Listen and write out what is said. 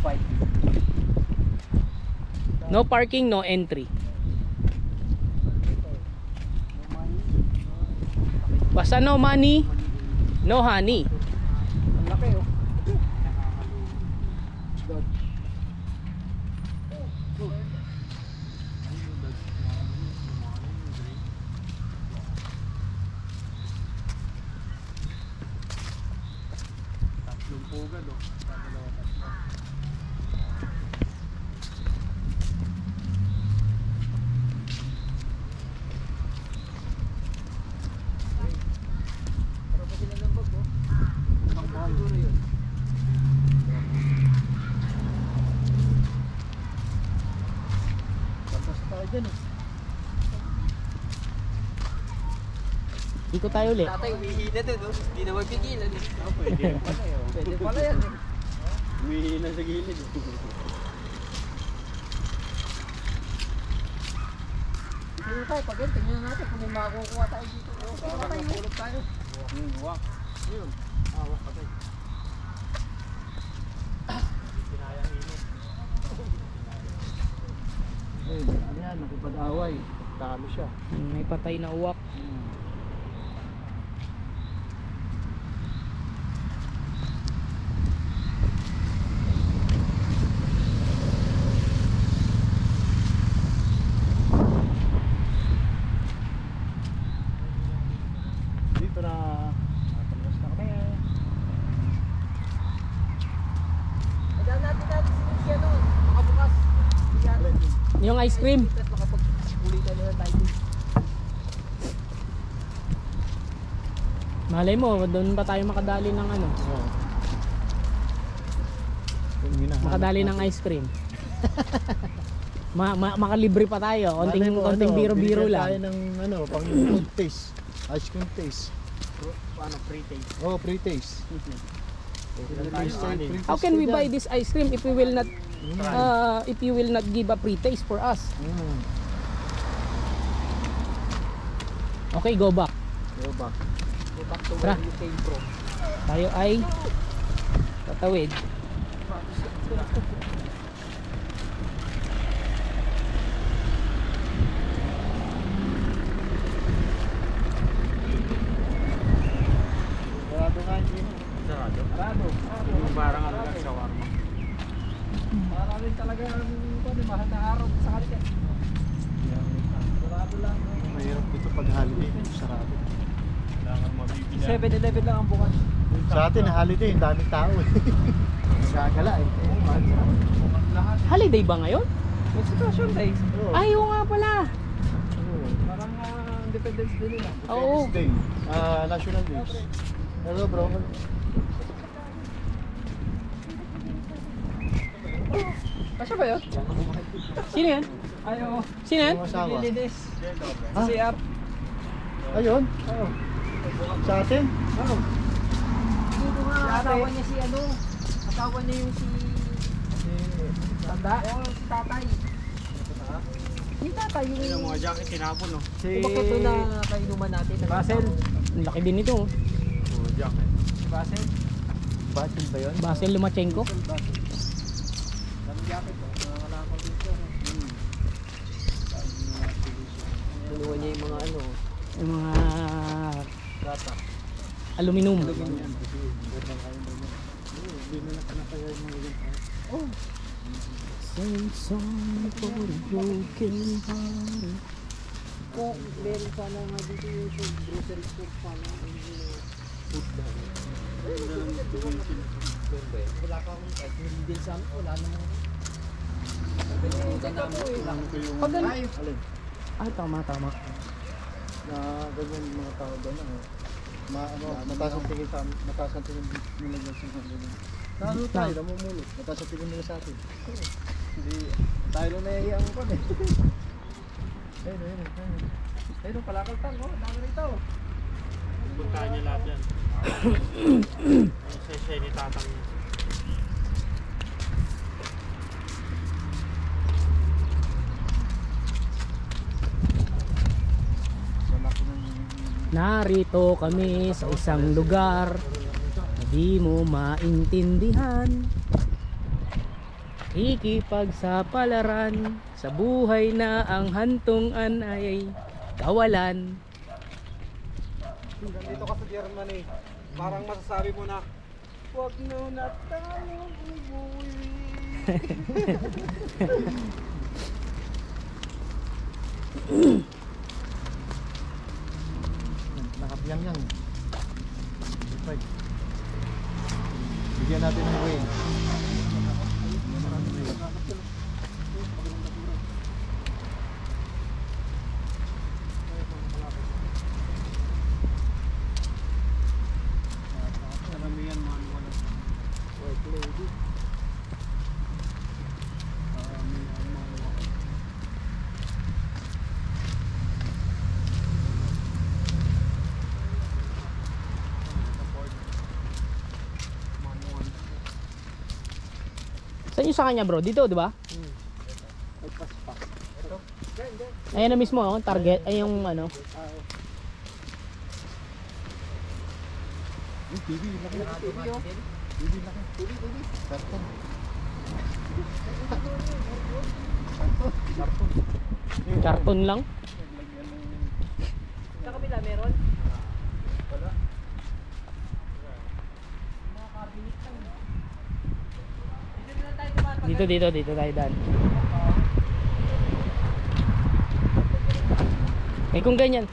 fight. No parking, no entry. Basta no money, no honey. Ang laki oh. Tatlong pugad oh. Para pa sila ng bag oh. Siguro yun. Tapos tayo dyan oh. Ikot tayo ulit. Tatay, umihi na doon oh. Hindi na mapigilan eh. Pwede rin pala eh. Pwede pala yan eh. Umihi na sa gilid eh. Tingnan tayo, pag yun, tingnan natin kung may makukuha tayo dito. Tulog tayo. Wak. Yun. Wak patay. Sinayang init. Ano yan, nakipag-away. Talo siya. May patay na uwak. Dito na. Natalabas na kami. Madaan natin siya noon. Makabukas. Yan. Yung ice cream. Tapos makapag-ulitan na tayo. Malay mo, doon pa tayo makadali ng ano? Oo. Makadali ng ice cream. Makalibre pa tayo. Konting biro-biro tayo lang. ng ano, pang food taste. Ice cream taste. Paano pre-taste? Oh, pre-taste. How can we buy this ice cream if we will not if you will not give a pre-taste for us? Okay, go back. Go back. Go back to Tara. where you came from. Tayo ay tatawid. Sarado nga hindi na. Sarado? Arado. Yung parang ano lang sa warma. Maraming talaga mahal na araw sa kanila. Sarado lang. Mahirap dito pag holiday. Sarado. Kailangan mabibila. 7-Eleven lang ang bukas. Sa atin, holiday, ang daming tao eh. Nagagala eh. Lahat. Holiday ba ngayon? Exhibition days. Ay, oo nga pala. Parang Independence Day nila. Oo. Day. National Days. Hello bro. Kasya ba yun? Sino yan? Ayo. Sino yan? Yung asawa. Lilinis. Ah. CR. Ayun. Oo. Sa atin. Oo. Si asawa niya si ano? Asawa niya yung si... Tanda? Oo, si tatay. Si tatay yung... Yung mga jacket tinapon no. Si... Bakit ito na kainuman natin? Basel. Ang laki din ito. Oh, jacket. Basel? Batil ba yun? Basel Lumachenko. Daming jacket oh. Wala akong dito. Tuluan niya yung mga ano. Yung mga Gata. aluminum. Oh. Sing song for a broken heart. Kung meron sana nga dito yung grocery store sana. Food ba? Wala ka akong kahit hindi din sa amin. Wala namang. Pag ano? Alin? Ay, tama. Na ganyan yung mga tao doon. Mataas ang tingin sa amin. Mataas ang tingin nila dyan sa amin. Ano tayo? Namumulot. Mataas ang tingin nila sa atin. Hindi. Tayo lang nahihiyang ko eh. Ayun. Ayun, palakaltang oh. Dami rito. Puntahan niya lahat yan. Sa siya ni tatang niya. Narito kami sa isang lugar na di mo maintindihan. Nakikipagsapalaran sa buhay na ang hantungan ay kawalan. Dito ka sa Germany, parang masasabi mo na, huwag na tayo umuwi. Nakapiyang yan. Bigyan natin ng way. Saan yung sa kanya bro? Dito, di ba? Ayan na mismo, oh, target. Ay yung ano. TV, laki. TV, laki. Karton. Karton lang. Sa kabila meron? Wala. Dito tayo dan. Eh kung ganyan,